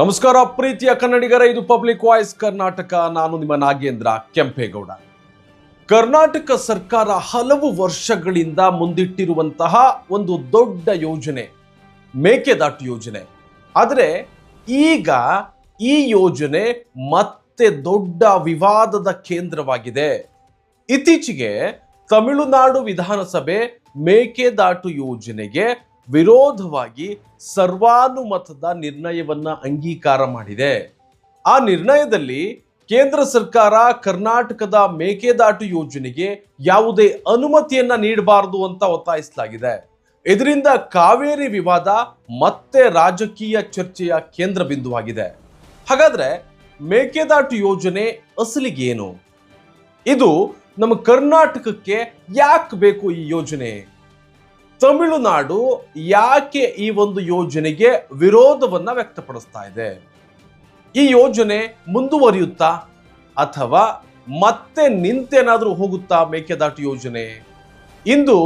ನಮಸ್ಕಾರ ಪ್ರೀತಿಯ ಕನ್ನಡಿಗರ, ಇದು ಪಬ್ಲಿಕ್ ವಾಯ್ಸ್ ಕರ್ನಾಟಕ. ನಾನು ನಿಮ್ಮ ನಾಗೇಂದ್ರ ಕೆಂಪೇಗೌಡ. ಕರ್ನಾಟಕ ಸರ್ಕಾರ ಹಲವು ವರ್ಷಗಳಿಂದ ಮುಂದಿಟ್ಟಿರುವಂತಹ ಒಂದು ದೊಡ್ಡ ಯೋಜನೆ ಮೇಕೆದಾಟು ಯೋಜನೆ. ಆದರೆ ಈಗ ಈ ಯೋಜನೆ ಮತ್ತೆ ದೊಡ್ಡ ವಿವಾದದ ಕೇಂದ್ರವಾಗಿದೆ. ಇತ್ತೀಚೆಗೆ ತಮಿಳುನಾಡು ವಿಧಾನಸಭೆ ಮೇಕೆದಾಟು ಯೋಜನೆಗೆ ವಿರೋಧವಾಗಿ ಸರ್ವಾನುಮತದ ನಿರ್ಣಯವನ್ನ ಅಂಗೀಕಾರ ಮಾಡಿದೆ. ಆ ನಿರ್ಣಯದಲ್ಲಿ ಕೇಂದ್ರ ಸರ್ಕಾರ ಕರ್ನಾಟಕದ ಮೇಕೆದಾಟು ಯೋಜನೆಗೆ ಯಾವುದೇ ಅನುಮತಿಯನ್ನ ನೀಡಬಾರದು ಅಂತ ಒತ್ತಾಯಿಸಲಾಗಿದೆ. ಇದರಿಂದ ಕಾವೇರಿ ವಿವಾದ ಮತ್ತೆ ರಾಜಕೀಯ ಚರ್ಚೆಯ ಕೇಂದ್ರ ಬಿಂದುವಾಗಿದೆ. ಹಾಗಾದ್ರೆ ಮೇಕೆದಾಟು ಯೋಜನೆ ಅಸಲಿಗೇನು? ಇದು ನಮ್ಮ ಕರ್ನಾಟಕಕ್ಕೆ ಯಾಕೆ ಬೇಕು ಈ ಯೋಜನೆ? ತಮಿಳುನಾಡು ಯಾಕೆ ಈ ಒಂದು ಯೋಜನೆಗೆ ವಿರೋಧವನ್ನ ವ್ಯಕ್ತಪಡಿಸ್ತಾ ಇದೆ? ಈ ಯೋಜನೆ ಮುಂದುವರಿಯುತ್ತಾ ಅಥವಾ ಮತ್ತೆ ನಿಂತೇನಾದ್ರೂ ಹೋಗುತ್ತಾ ಮೇಕೆದಾಟು ಯೋಜನೆ? ಇಂದು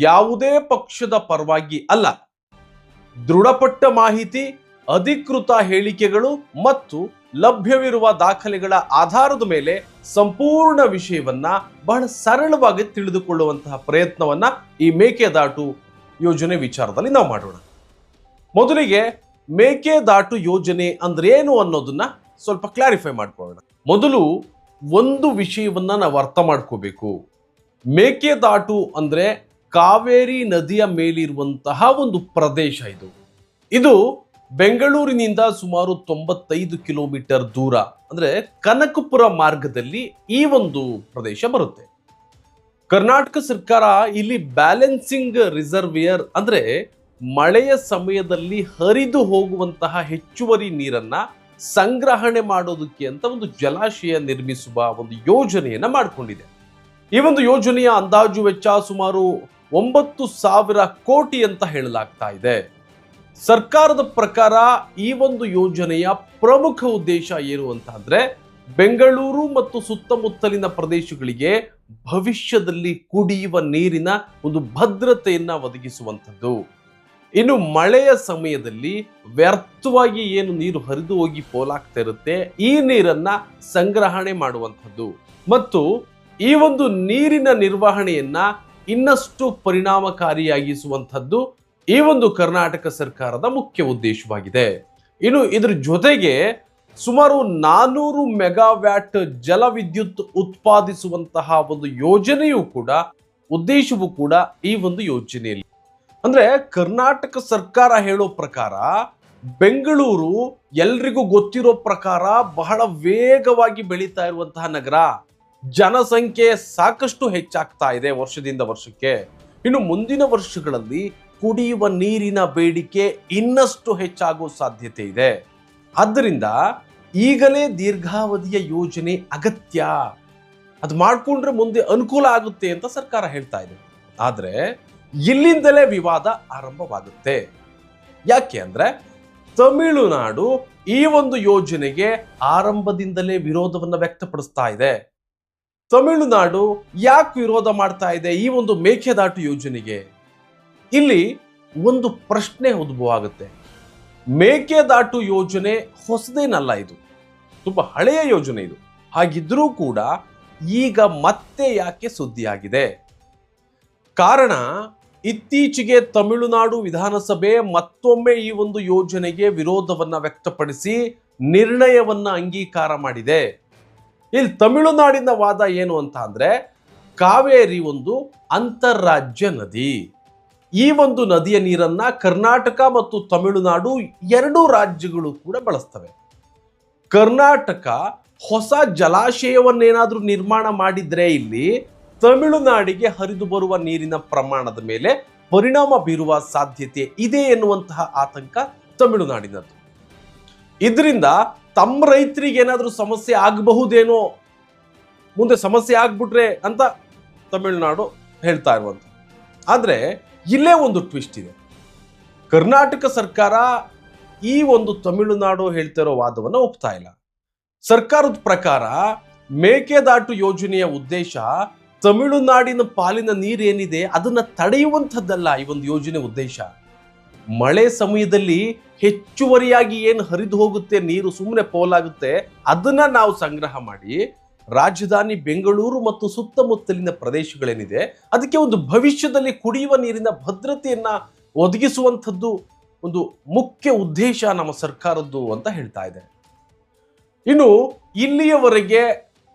ಯಾವುದೇ ಪಕ್ಷದ ಪರವಾಗಿ ಅಲ್ಲ, ದೃಢಪಟ್ಟ ಮಾಹಿತಿ, ಅಧಿಕೃತ ಹೇಳಿಕೆಗಳು ಮತ್ತು ಲಭ್ಯವಿರುವ ದಾಖಲೆಗಳ ಆಧಾರದ ಮೇಲೆ ಸಂಪೂರ್ಣ ವಿಷಯವನ್ನ ಬಹಳ ಸರಳವಾಗಿ ತಿಳಿದುಕೊಳ್ಳುವಂತಹ ಪ್ರಯತ್ನವನ್ನ ಈ ಮೇಕೆದಾಟು ಯೋಜನೆ ವಿಚಾರದಲ್ಲಿ ನಾವು ಮಾಡೋಣ. ಮೊದಲಿಗೆ ಮೇಕೆದಾಟು ಯೋಜನೆ ಅಂದ್ರೆ ಏನು ಅನ್ನೋದನ್ನ ಸ್ವಲ್ಪ ಕ್ಲಾರಿಫೈ ಮಾಡ್ಕೊಳ್ಳೋಣ. ಮೊದಲು ಒಂದು ವಿಷಯವನ್ನ ನಾವು ಅರ್ಥ ಮಾಡ್ಕೋಬೇಕು. ಮೇಕೆದಾಟು ಅಂದ್ರೆ ಕಾವೇರಿ ನದಿಯ ಮೇಲಿರುವಂತಹ ಒಂದು ಪ್ರದೇಶ. ಇದು ಬೆಂಗಳೂರಿನಿಂದ ಸುಮಾರು 95 ಕಿಲೋಮೀಟರ್ ದೂರ, ಅಂದ್ರೆ ಕನಕಪುರ ಮಾರ್ಗದಲ್ಲಿ ಈ ಒಂದು ಪ್ರದೇಶ ಬರುತ್ತೆ. ಕರ್ನಾಟಕ ಸರ್ಕಾರ ಇಲ್ಲಿ ಬ್ಯಾಲೆನ್ಸಿಂಗ್ ರಿಸರ್ವಿಯರ್ ಅಂದ್ರೆ ಮಳೆಯ ಸಮಯದಲ್ಲಿ ಹರಿದು ಹೋಗುವಂತಹ ಹೆಚ್ಚುವರಿ ನೀರನ್ನ ಸಂಗ್ರಹಣೆ ಮಾಡೋದಕ್ಕೆ ಅಂತ ಒಂದು ಜಲಾಶಯ ನಿರ್ಮಿಸುವ ಒಂದು ಯೋಜನೆಯನ್ನ ಮಾಡಿಕೊಂಡಿದೆ. ಈ ಒಂದು ಯೋಜನೆಯ ಅಂದಾಜು ವೆಚ್ಚ ಸುಮಾರು 9,000 ಕೋಟಿ ಅಂತ ಹೇಳಲಾಗ್ತಾ ಇದೆ. ಸರ್ಕಾರದ ಪ್ರಕಾರ ಈ ಒಂದು ಯೋಜನೆಯ ಪ್ರಮುಖ ಉದ್ದೇಶ ಏನು ಅಂತ ಅಂದ್ರೆ ಬೆಂಗಳೂರು ಮತ್ತು ಸುತ್ತಮುತ್ತಲಿನ ಪ್ರದೇಶಗಳಿಗೆ ಭವಿಷ್ಯದಲ್ಲಿ ಕುಡಿಯುವ ನೀರಿನ ಒಂದು ಭದ್ರತೆಯನ್ನ ಒದಗಿಸುವಂಥದ್ದು. ಇನ್ನು ಮಳೆಯ ಸಮಯದಲ್ಲಿ ವ್ಯರ್ಥವಾಗಿ ಏನು ನೀರು ಹರಿದು ಹೋಗಿ ಪೋಲಾಗ್ತಾ ಇರುತ್ತೆ, ಈ ನೀರನ್ನ ಸಂಗ್ರಹಣೆ ಮಾಡುವಂಥದ್ದು ಮತ್ತು ಈ ಒಂದು ನೀರಿನ ನಿರ್ವಹಣೆಯನ್ನ ಇನ್ನಷ್ಟು ಪರಿಣಾಮಕಾರಿಯಾಗಿಸುವಂಥದ್ದು ಈ ಒಂದು ಕರ್ನಾಟಕ ಸರ್ಕಾರದ ಮುಖ್ಯ ಉದ್ದೇಶವಾಗಿದೆ. ಇನ್ನು ಇದರ ಜೊತೆಗೆ ಸುಮಾರು 400 ಮೆಗಾವ್ಯಾಟ್ ಜಲ ವಿದ್ಯುತ್ ಉತ್ಪಾದಿಸುವಂತಹ ಒಂದು ಯೋಜನೆಯೂ ಕೂಡ, ಉದ್ದೇಶವೂ ಕೂಡ ಈ ಒಂದು ಯೋಜನೆಯಲ್ಲಿ. ಅಂದ್ರೆ ಕರ್ನಾಟಕ ಸರ್ಕಾರ ಹೇಳೋ ಪ್ರಕಾರ ಬೆಂಗಳೂರು ಎಲ್ರಿಗೂ ಗೊತ್ತಿರೋ ಪ್ರಕಾರ ಬಹಳ ವೇಗವಾಗಿ ಬೆಳೀತಾ ಇರುವಂತಹ ನಗರ. ಜನಸಂಖ್ಯೆ ಸಾಕಷ್ಟು ಹೆಚ್ಚಾಗ್ತಾ ಇದೆ ವರ್ಷದಿಂದ ವರ್ಷಕ್ಕೆ. ಇನ್ನು ಮುಂದಿನ ವರ್ಷಗಳಲ್ಲಿ ಕುಡಿಯುವ ನೀರಿನ ಬೇಡಿಕೆ ಇನ್ನಷ್ಟು ಹೆಚ್ಚಾಗುವ ಸಾಧ್ಯತೆ ಇದೆ. ಆದ್ದರಿಂದ ಈಗಲೇ ದೀರ್ಘಾವಧಿಯ ಯೋಜನೆ ಅಗತ್ಯ. ಅದು ಮಾಡಿಕೊಂಡ್ರೆ ಮುಂದೆ ಅನುಕೂಲ ಆಗುತ್ತೆ ಅಂತ ಸರ್ಕಾರ ಹೇಳ್ತಾ ಇದೆ. ಆದ್ರೆ ಇಲ್ಲಿಂದಲೇ ವಿವಾದ ಆರಂಭವಾಗುತ್ತೆ. ಯಾಕೆ ಅಂದ್ರೆ ತಮಿಳುನಾಡು ಈ ಒಂದು ಯೋಜನೆಗೆ ಆರಂಭದಿಂದಲೇ ವಿರೋಧವನ್ನ ವ್ಯಕ್ತಪಡಿಸ್ತಾ ಇದೆ. ತಮಿಳುನಾಡು ಯಾಕೆ ವಿರೋಧ ಮಾಡ್ತಾ ಇದೆ ಈ ಒಂದು ಮೇಕೆದಾಟು ಯೋಜನೆಗೆ? ಇಲ್ಲಿ ಒಂದು ಪ್ರಶ್ನೆ ಉದ್ಭವ ಆಗುತ್ತೆ. ಮೇಕೆದಾಟು ಯೋಜನೆ ಹೊಸದೇನಲ್ಲ, ಇದು ತುಂಬಾ ಹಳೆಯ ಯೋಜನೆ. ಇದು ಹಾಗಿದ್ರೂ ಕೂಡ ಈಗ ಮತ್ತೆ ಯಾಕೆ ಸುದ್ದಿಯಾಗಿದೆ? ಕಾರಣ, ಇತ್ತೀಚೆಗೆ ತಮಿಳುನಾಡು ವಿಧಾನಸಭೆ ಮತ್ತೊಮ್ಮೆ ಈ ಒಂದು ಯೋಜನೆಗೆ ವಿರೋಧವನ್ನ ವ್ಯಕ್ತಪಡಿಸಿ ನಿರ್ಣಯವನ್ನ ಅಂಗೀಕಾರ ಮಾಡಿದೆ. ಇಲ್ಲಿ ತಮಿಳುನಾಡಿನ ವಾದ ಏನು ಅಂತ ಅಂದ್ರೆ ಕಾವೇರಿ ಒಂದು ಅಂತಾರಾಜ್ಯ ನದಿ. ಈ ಒಂದು ನದಿಯ ನೀರನ್ನ ಕರ್ನಾಟಕ ಮತ್ತು ತಮಿಳುನಾಡು ಎರಡೂ ರಾಜ್ಯಗಳು ಕೂಡ ಬಳಸ್ತವೆ. ಕರ್ನಾಟಕ ಹೊಸ ಜಲಾಶಯವನ್ನೇನಾದ್ರೂ ನಿರ್ಮಾಣ ಮಾಡಿದ್ರೆ ಇಲ್ಲಿ ತಮಿಳುನಾಡಿಗೆ ಹರಿದು ಬರುವ ನೀರಿನ ಪ್ರಮಾಣದ ಮೇಲೆ ಪರಿಣಾಮ ಬೀರುವ ಸಾಧ್ಯತೆ ಇದೆ ಎನ್ನುವಂತಹ ಆತಂಕ ತಮಿಳುನಾಡಿನದ್ದು. ಇದರಿಂದ ತಮ್ಮ ರೈತರಿಗೆ ಏನಾದ್ರೂ ಸಮಸ್ಯೆ ಆಗಬಹುದೇನೋ, ಮುಂದೆ ಸಮಸ್ಯೆ ಆಗ್ಬಿಟ್ರೆ ಅಂತ ತಮಿಳುನಾಡು ಹೇಳ್ತಾ ಇರುವಂತ. ಆದ್ರೆ ಇಲ್ಲೇ ಒಂದು ಟ್ವಿಸ್ಟ್ ಇದೆ. ಕರ್ನಾಟಕ ಸರ್ಕಾರ ಈ ಒಂದು ತಮಿಳುನಾಡು ಹೇಳ್ತಿರೋ ವಾದವನ್ನು ಒಪ್ತಾ ಇಲ್ಲ. ಸರ್ಕಾರದ ಪ್ರಕಾರ ಮೇಕೆದಾಟು ಯೋಜನೆಯ ಉದ್ದೇಶ ತಮಿಳುನಾಡಿನ ಪಾಲಿನ ನೀರೇನಿದೆ ಅದನ್ನ ತಡೆಯುವಂಥದ್ದಲ್ಲ ಈ ಒಂದು ಯೋಜನೆ ಉದ್ದೇಶ. ಮಳೆ ಸಮಯದಲ್ಲಿ ಹೆಚ್ಚುವರಿಯಾಗಿ ಏನು ಹರಿದು ಹೋಗುತ್ತೆ, ನೀರು ಸುಮ್ಮನೆ ಪೋಲಾಗುತ್ತೆ, ಅದನ್ನ ನಾವು ಸಂಗ್ರಹ ಮಾಡಿ ರಾಜಧಾನಿ ಬೆಂಗಳೂರು ಮತ್ತು ಸುತ್ತಮುತ್ತಲಿನ ಪ್ರದೇಶಗಳೇನಿದೆ ಅದಕ್ಕೆ ಒಂದು ಭವಿಷ್ಯದಲ್ಲಿ ಕುಡಿಯುವ ನೀರಿನ ಭದ್ರತೆಯನ್ನ ಒದಗಿಸುವಂಥದ್ದು ಒಂದು ಮುಖ್ಯ ಉದ್ದೇಶ ನಮ್ಮ ಸರ್ಕಾರದ್ದು ಅಂತ ಹೇಳ್ತಾ ಇದೆ. ಇನ್ನು ಇಲ್ಲಿಯವರೆಗೆ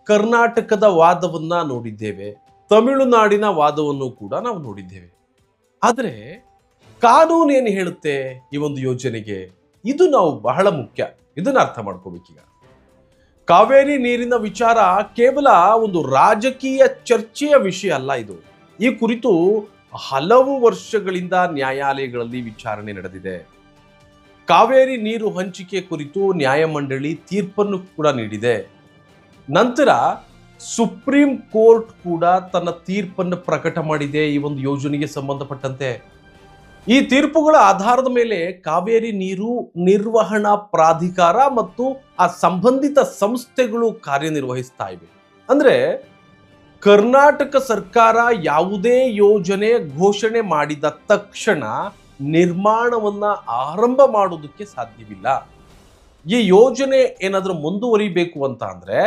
ಕರ್ನಾಟಕದ ವಾದವನ್ನ ನೋಡಿದ್ದೇವೆ, ತಮಿಳುನಾಡಿನ ವಾದವನ್ನು ಕೂಡ ನಾವು ನೋಡಿದ್ದೇವೆ. ಆದರೆ ಕಾನೂನು ಏನು ಹೇಳುತ್ತೆ ಈ ಒಂದು ಯೋಜನೆಗೆ, ಇದು ನಾವು ಬಹಳ ಮುಖ್ಯ, ಇದನ್ನ ಅರ್ಥ ಮಾಡ್ಕೋಬೇಕೀಗ. ಕಾವೇರಿ ನೀರಿನ ವಿಚಾರ ಕೇವಲ ಒಂದು ರಾಜಕೀಯ ಚರ್ಚೆಯ ವಿಷಯ ಅಲ್ಲ. ಇದು ಈ ಕುರಿತು ಹಲವು ವರ್ಷಗಳಿಂದ ನ್ಯಾಯಾಲಯಗಳಲ್ಲಿ ವಿಚಾರಣೆ ನಡೆದಿದೆ. ಕಾವೇರಿ ನೀರು ಹಂಚಿಕೆ ಕುರಿತು ನ್ಯಾಯಮಂಡಳಿ ತೀರ್ಪನ್ನು ಕೂಡ ನೀಡಿದೆ. ನಂತರ ಸುಪ್ರೀಂ ಕೋರ್ಟ್ ಕೂಡ ತನ್ನ ತೀರ್ಪನ್ನು ಪ್ರಕಟ ಮಾಡಿದೆ ಈ ಒಂದು ಯೋಜನೆಗೆ ಸಂಬಂಧಪಟ್ಟಂತೆ. ಈ ತೀರ್ಪುಗಳ ಆಧಾರದ ಮೇಲೆ ಕಾವೇರಿ ನೀರು ನಿರ್ವಹಣಾ ಪ್ರಾಧಿಕಾರ ಮತ್ತು ಆ ಸಂಬಂಧಿತ ಸಂಸ್ಥೆಗಳು ಕಾರ್ಯನಿರ್ವಹಿಸ್ತಾ ಇವೆ. ಅಂದ್ರೆ ಕರ್ನಾಟಕ ಸರ್ಕಾರ ಯಾವುದೇ ಯೋಜನೆ ಘೋಷಣೆ ಮಾಡಿದ ತಕ್ಷಣ ನಿರ್ಮಾಣವನ್ನ ಆರಂಭ ಮಾಡೋದಕ್ಕೆ ಸಾಧ್ಯವಿಲ್ಲ. ಈ ಯೋಜನೆ ಏನಾದರೂ ಮುಂದುವರಿಬೇಕು ಅಂತ ಅಂದ್ರೆ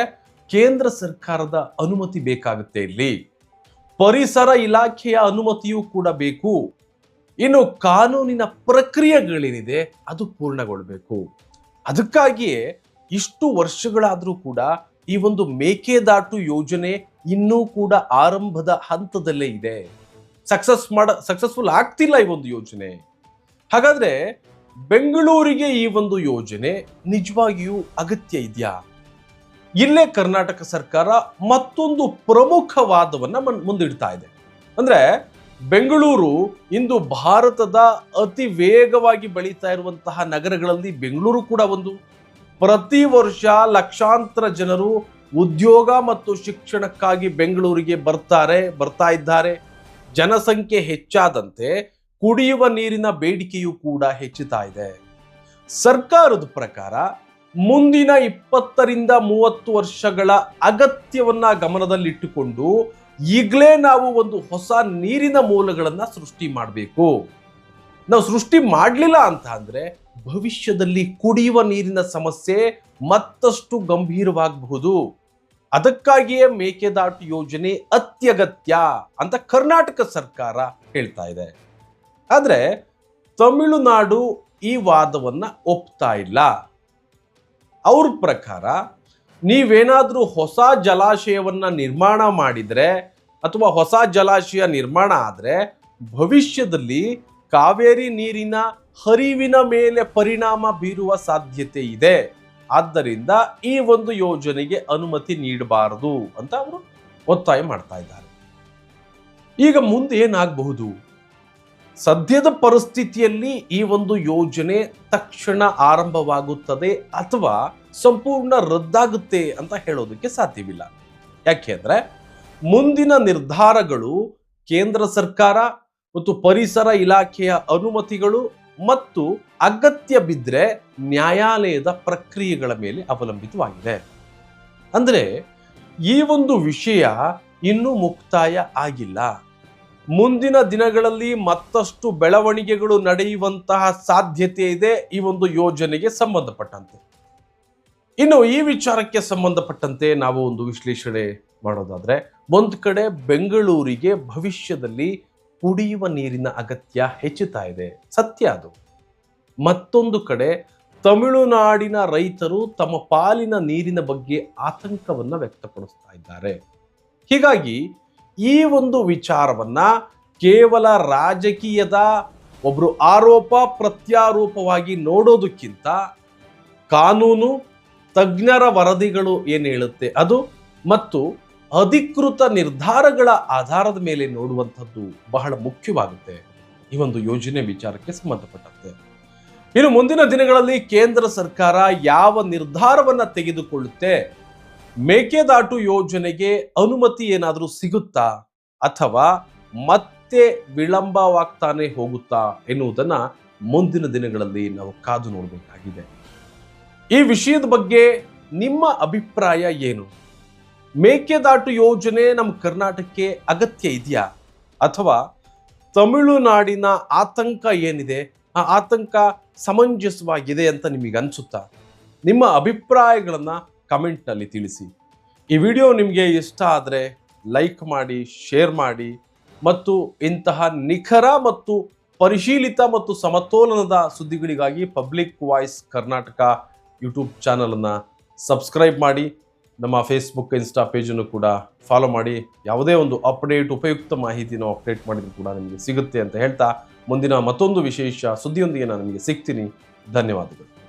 ಕೇಂದ್ರ ಸರ್ಕಾರದ ಅನುಮತಿ ಬೇಕಾಗುತ್ತೆ. ಇಲ್ಲಿ ಪರಿಸರ ಇಲಾಖೆಯ ಅನುಮತಿಯೂ ಕೂಡ ಬೇಕು. ಇನ್ನು ಕಾನೂನಿನ ಪ್ರಕ್ರಿಯೆಗಳೇನಿದೆ ಅದು ಪೂರ್ಣಗೊಳ್ಳಬೇಕು. ಅದಕ್ಕಾಗಿಯೇ ಇಷ್ಟು ವರ್ಷಗಳಾದರೂ ಕೂಡ ಈ ಒಂದು ಮೇಕೆದಾಟು ಯೋಜನೆ ಇನ್ನೂ ಕೂಡ ಆರಂಭದ ಹಂತದಲ್ಲೇ ಇದೆ. ಸಕ್ಸಸ್ಫುಲ್ ಆಗ್ತಿಲ್ಲ ಈ ಒಂದು ಯೋಜನೆ. ಹಾಗಾದ್ರೆ ಬೆಂಗಳೂರಿಗೆ ಈ ಒಂದು ಯೋಜನೆ ನಿಜವಾಗಿಯೂ ಅಗತ್ಯ ಇದೆಯಾ? ಇಲ್ಲೇ ಕರ್ನಾಟಕ ಸರ್ಕಾರ ಮತ್ತೊಂದು ಪ್ರಮುಖ ವಾದವನ್ನ ಮುಂದಿಡ್ತಾ ಇದೆ. ಅಂದ್ರೆ ಬೆಂಗಳೂರು ಇಂದು ಭಾರತದ ಅತಿ ವೇಗವಾಗಿ ಬೆಳೀತಾ ಇರುವಂತಹ ನಗರಗಳಲ್ಲಿ ಬೆಂಗಳೂರು ಕೂಡ ಒಂದು. ಪ್ರತಿ ವರ್ಷ ಲಕ್ಷಾಂತರ ಜನರು ಉದ್ಯೋಗ ಮತ್ತು ಶಿಕ್ಷಣಕ್ಕಾಗಿ ಬೆಂಗಳೂರಿಗೆ ಬರ್ತಾ ಇದ್ದಾರೆ. ಜನಸಂಖ್ಯೆ ಹೆಚ್ಚಾದಂತೆ ಕುಡಿಯುವ ನೀರಿನ ಬೇಡಿಕೆಯೂ ಕೂಡ ಹೆಚ್ಚುತ್ತಾ ಇದೆ. ಸರ್ಕಾರದ ಪ್ರಕಾರ ಮುಂದಿನ 20ರಿಂದ 30 ವರ್ಷಗಳ ಅಗತ್ಯವನ್ನ ಗಮನದಲ್ಲಿಟ್ಟುಕೊಂಡು ಈಗಲೇ ನಾವು ಒಂದು ಹೊಸ ನೀರಿನ ಮೂಲಗಳನ್ನ ಸೃಷ್ಟಿ ಮಾಡಬೇಕು. ನಾವು ಸೃಷ್ಟಿ ಮಾಡಲಿಲ್ಲ ಅಂತ ಅಂದ್ರೆ ಭವಿಷ್ಯದಲ್ಲಿ ಕುಡಿಯುವ ನೀರಿನ ಸಮಸ್ಯೆ ಮತ್ತಷ್ಟು ಗಂಭೀರವಾಗಬಹುದು. ಅದಕ್ಕಾಗಿಯೇ ಮೇಕೆದಾಟು ಯೋಜನೆ ಅತ್ಯಗತ್ಯ ಅಂತ ಕರ್ನಾಟಕ ಸರ್ಕಾರ ಹೇಳ್ತಾ ಇದೆ. ಆದ್ರೆ ತಮಿಳುನಾಡು ಈ ವಾದವನ್ನ ಒಪ್ತಾ ಇಲ್ಲ. ಅವ್ರ ಪ್ರಕಾರ ನೀವೇನಾದ್ರೂ ಹೊಸ ಜಲಾಶಯವನ್ನ ನಿರ್ಮಾಣ ಮಾಡಿದ್ರೆ ಅಥವಾ ಹೊಸ ಜಲಾಶಯ ನಿರ್ಮಾಣ ಆದ್ರೆ ಭವಿಷ್ಯದಲ್ಲಿ ಕಾವೇರಿ ನೀರಿನ ಹರಿವಿನ ಮೇಲೆ ಪರಿಣಾಮ ಬೀರುವ ಸಾಧ್ಯತೆ ಇದೆ. ಆದ್ದರಿಂದ ಈ ಒಂದು ಯೋಜನೆಗೆ ಅನುಮತಿ ನೀಡಬಾರದು ಅಂತ ಅವರು ಒತ್ತಾಯ ಮಾಡ್ತಾ ಇದ್ದಾರೆ. ಈಗ ಮುಂದೆ ಏನಾಗಬಹುದು? ಸದ್ಯದ ಪರಿಸ್ಥಿತಿಯಲ್ಲಿ ಈ ಒಂದು ಯೋಜನೆ ತಕ್ಷಣ ಆರಂಭವಾಗುತ್ತದೆ ಅಥವಾ ಸಂಪೂರ್ಣ ರದ್ದಾಗುತ್ತೆ ಅಂತ ಹೇಳೋದಕ್ಕೆ ಸಾಧ್ಯವಿಲ್ಲ. ಯಾಕೆಂದ್ರೆ ಮುಂದಿನ ನಿರ್ಧಾರಗಳು ಕೇಂದ್ರ ಸರ್ಕಾರ ಮತ್ತು ಪರಿಸರ ಇಲಾಖೆಯ ಅನುಮತಿಗಳು ಮತ್ತು ಅಗತ್ಯ ಬಿದ್ದರೆ ನ್ಯಾಯಾಲಯದ ಪ್ರಕ್ರಿಯೆಗಳ ಮೇಲೆ ಅವಲಂಬಿತವಾಗಿದೆ. ಅಂದ್ರೆ ಈ ಒಂದು ವಿಷಯ ಇನ್ನೂ ಮುಕ್ತಾಯ ಆಗಿಲ್ಲ. ಮುಂದಿನ ದಿನಗಳಲ್ಲಿ ಮತ್ತಷ್ಟು ಬೆಳವಣಿಗೆಗಳು ನಡೆಯುವಂತಹ ಸಾಧ್ಯತೆ ಇದೆ ಈ ಒಂದು ಯೋಜನೆಗೆ ಸಂಬಂಧಪಟ್ಟಂತೆ. ಇನ್ನು ಈ ವಿಚಾರಕ್ಕೆ ಸಂಬಂಧಪಟ್ಟಂತೆ ನಾವು ಒಂದು ವಿಶ್ಲೇಷಣೆ ಮಾಡೋದಾದ್ರೆ, ಒಂದು ಕಡೆ ಬೆಂಗಳೂರಿಗೆ ಭವಿಷ್ಯದಲ್ಲಿ ಕುಡಿಯುವ ನೀರಿನ ಅಗತ್ಯ ಹೆಚ್ಚುತ್ತಾ ಇದೆ, ಸತ್ಯ ಅದು. ಮತ್ತೊಂದು ಕಡೆ ತಮಿಳುನಾಡಿನ ರೈತರು ತಮ್ಮ ಪಾಲಿನ ನೀರಿನ ಬಗ್ಗೆ ಆತಂಕವನ್ನ ವ್ಯಕ್ತಪಡಿಸ್ತಾ ಇದ್ದಾರೆ. ಹೀಗಾಗಿ ಈ ಒಂದು ವಿಚಾರವನ್ನ ಕೇವಲ ರಾಜಕೀಯದ ಒಬ್ರು ಆರೋಪ ಪ್ರತ್ಯಾರೋಪವಾಗಿ ನೋಡೋದಕ್ಕಿಂತ ಕಾನೂನು ತಜ್ಞರ ವರದಿಗಳು ಏನು ಹೇಳುತ್ತೆ ಅದು ಮತ್ತು ಅಧಿಕೃತ ನಿರ್ಧಾರಗಳ ಆಧಾರದ ಮೇಲೆ ನೋಡುವಂಥದ್ದು ಬಹಳ ಮುಖ್ಯವಾಗುತ್ತೆ ಈ ಒಂದು ಯೋಜನೆ ವಿಚಾರಕ್ಕೆ ಸಂಬಂಧಪಟ್ಟಂತೆ. ಇನ್ನು ಮುಂದಿನ ದಿನಗಳಲ್ಲಿ ಕೇಂದ್ರ ಸರ್ಕಾರ ಯಾವ ನಿರ್ಧಾರವನ್ನ ತೆಗೆದುಕೊಳ್ಳುತ್ತೆ, ಮೇಕೆದಾಟು ಯೋಜನೆಗೆ ಅನುಮತಿ ಏನಾದರೂ ಸಿಗುತ್ತಾ ಅಥವಾ ಮತ್ತೆ ವಿಳಂಬವಾಗ್ತಾನೆ ಹೋಗುತ್ತಾ ಎನ್ನುವುದನ್ನ ಮುಂದಿನ ದಿನಗಳಲ್ಲಿ ನಾವು ಕಾದು ನೋಡಬೇಕಾಗಿದೆ. ಈ ವಿಷಯದ ಬಗ್ಗೆ ನಿಮ್ಮ ಅಭಿಪ್ರಾಯ ಏನು? ಮೇಕೆದಾಟು ಯೋಜನೆ ನಮ್ಮ ಕರ್ನಾಟಕಕ್ಕೆ ಅಗತ್ಯ ಇದೆಯಾ ಅಥವಾ ತಮಿಳುನಾಡಿನ ಆತಂಕ ಏನಿದೆ ಆ ಆತಂಕ ಸಮಂಜಸವಾಗಿದೆ ಅಂತ ನಿಮಗೆ ಅನಿಸುತ್ತಾ? ನಿಮ್ಮ ಅಭಿಪ್ರಾಯಗಳನ್ನು ಕಮೆಂಟ್ನಲ್ಲಿ ತಿಳಿಸಿ. ಈ ವಿಡಿಯೋ ನಿಮಗೆ ಇಷ್ಟ ಆದರೆ ಲೈಕ್ ಮಾಡಿ, ಶೇರ್ ಮಾಡಿ ಮತ್ತು ಇಂತಹ ನಿಖರ ಮತ್ತು ಪರಿಶೀಲಿತ ಮತ್ತು ಸಮತೋಲನದ ಸುದ್ದಿಗಳಿಗಾಗಿ ಪಬ್ಲಿಕ್ ವಾಯ್ಸ್ ಕರ್ನಾಟಕ ಯೂಟ್ಯೂಬ್ ಚಾನಲನ್ನು ಸಬ್ಸ್ಕ್ರೈಬ್ ಮಾಡಿ. ನಮ್ಮ ಫೇಸ್ಬುಕ್, ಇನ್ಸ್ಟಾ ಪೇಜನ್ನು ಕೂಡ ಫಾಲೋ ಮಾಡಿ. ಯಾವುದೇ ಒಂದು ಅಪ್ಡೇಟ್, ಉಪಯುಕ್ತ ಮಾಹಿತಿ ನಾವು ಅಪ್ಡೇಟ್ ಮಾಡಿದ್ರು ಕೂಡ ನಿಮಗೆ ಸಿಗುತ್ತೆ ಅಂತ ಹೇಳ್ತಾ ಮುಂದಿನ ಮತ್ತೊಂದು ವಿಶೇಷ ಸುದ್ದಿಯೊಂದಿಗೆ ನಾನು ನಿಮಗೆ ಸಿಗ್ತೀನಿ. ಧನ್ಯವಾದಗಳು.